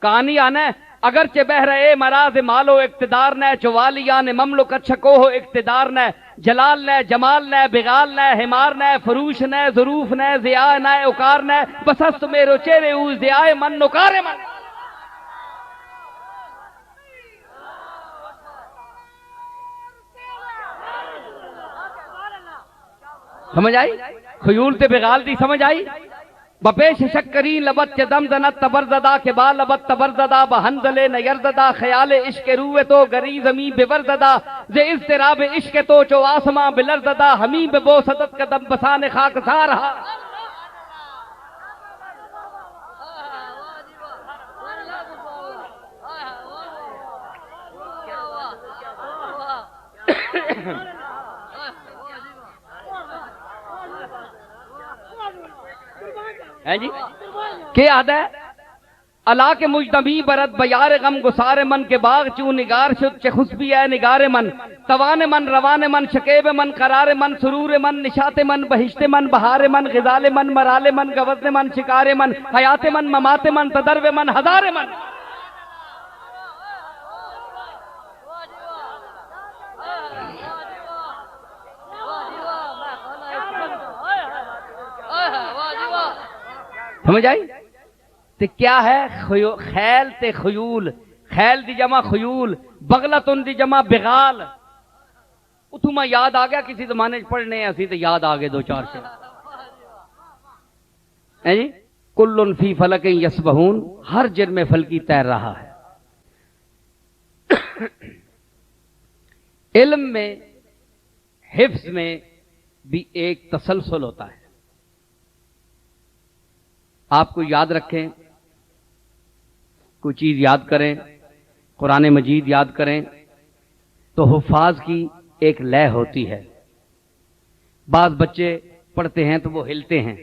کہانی آنا ہے اگرچہ بہ رہے مراز مالو اقتدار نہ چوالیان مملکت چھکو ہو اقتدار نہ جلال نہ جمال نہ بغال نہ حمار نہ فروش نہ ظروف نہ ضیاء نہ اکار نہ بسست میرو چہرے او ضیاء من نکار من. سمجھ آئی؟ خیول تے بغال دی سمجھ آئی؟ بپیش شکری لبت کے دم زنت تبرزدہ کے با لبت تبرزدہ بہنزل نیرزدہ خیال عشق روے تو گری زمین بورزدہ زی اضطراب عشق تو چو آسماں بلرزدہ ہمیں ببو صدت قدم بسان خاک سارہا. ہے جی کیا یاد ہے اللہ کے مجدمی برد بیار غم گسار من کے باغ چوں نگار شد چہ خسبی اے نگار من توان من روان من شکیب من قرار من سرور من نشات من بہشت من بہار من غزال من مرال من گوزن من شکار من حیات من ممات من تدرو من ہزار من. سمجھ آئی؟ تو کیا ہے خیل تے خیول، خیل دی جمع خیول، بغلتن دی جمع بغال. اتو میں یاد آ گیا کسی زمانے پڑھنے ہیں اسی تو یاد آ گئے دو چار سے. جی کلن فی فلک یسبحون، ہر جرم فلکی تیر رہا ہے. علم میں حفظ میں بھی ایک تسلسل ہوتا ہے. آپ کو یاد رکھیں، کوئی چیز یاد کریں، قرآن مجید یاد کریں تو حفاظ کی ایک لے ہوتی ہے. بعض بچے پڑھتے ہیں تو وہ ہلتے ہیں،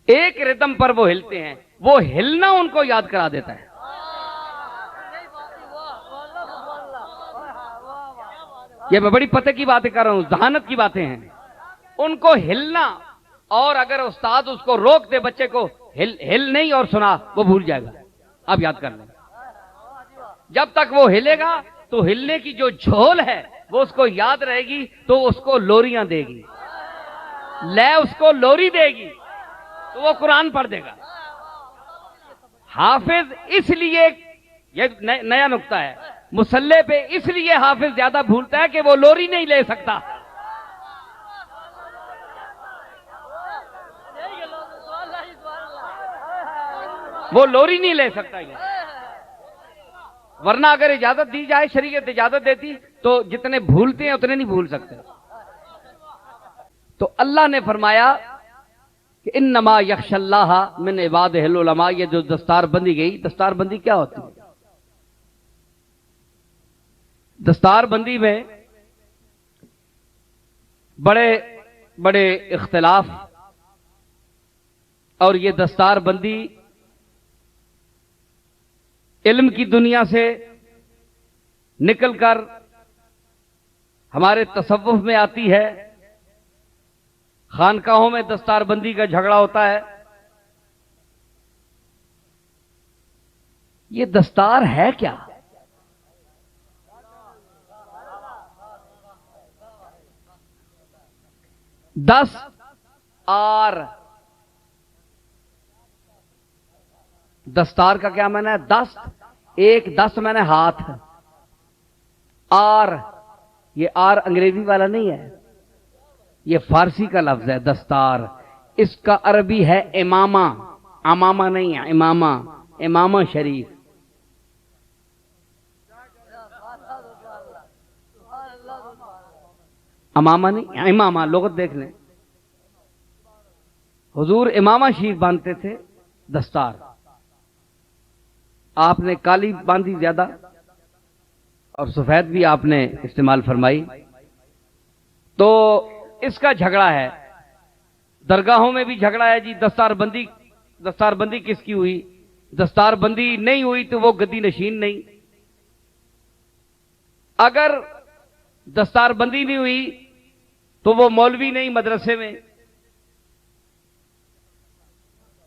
ایک ردم پر وہ ہلتے ہیں، وہ ہلنا ان کو یاد کرا دیتا ہے. یہ میں بڑی پتہ کی باتیں کر رہا ہوں، ذہانت کی باتیں ہیں. ان کو ہلنا، اور اگر استاد اس کو روک دے بچے کو ہل نہیں اور سنا، وہ بھول جائے گا. آپ یاد کر لیں، جب تک وہ ہلے گا تو ہلنے کی جو جھول ہے وہ اس کو یاد رہے گی، تو اس کو لوریاں دے گی، لے اس کو لوری دے گی تو وہ قرآن پڑھ دے گا. حافظ اس لیے، یہ نیا نقطہ ہے، مصلے پہ اس لیے حافظ زیادہ بھولتا ہے کہ وہ لوری نہیں لے سکتا. وہ لوری نہیں لے سکتا. ورنہ اگر اجازت دی جائے، شریعت اجازت دیتی تو جتنے بھولتے ہیں اتنے نہیں بھول سکتے. تو اللہ نے فرمایا کہ انما یخش اللہ من عبادہ العلماء. یہ جو دستار بندی گئی، دستار بندی کیا ہوتی ہے؟ دستار بندی میں بڑے بڑے اختلاف، اور یہ دستار بندی علم کی دنیا سے نکل کر ہمارے تصوف میں آتی ہے. خانقاہوں میں دستار بندی کا جھگڑا ہوتا ہے. یہ دستار ہے کیا؟ دس آر، دستار کا کیا معنی ہے؟ دست، ایک دس معنی ہاتھ. آر، یہ آر انگریزی والا نہیں ہے، یہ فارسی کا لفظ ہے دستار. اس کا عربی ہے امامہ. امامہ نہیں ہے، امامہ، امامہ شریف. امامہ نہیں، امامہ لغت دیکھ لیں. حضور امامہ شریف باندھتے تھے، دستار. آپ نے کالی باندھی زیادہ اور سفید بھی آپ نے استعمال فرمائی. تو اس کا جھگڑا ہے. درگاہوں میں بھی جھگڑا ہے جی. دستار بندی کس کی ہوئی؟ دستار بندی نہیں ہوئی تو وہ گدی نشین نہیں. اگر دستار بندی نہیں ہوئی تو وہ مولوی نہیں مدرسے میں.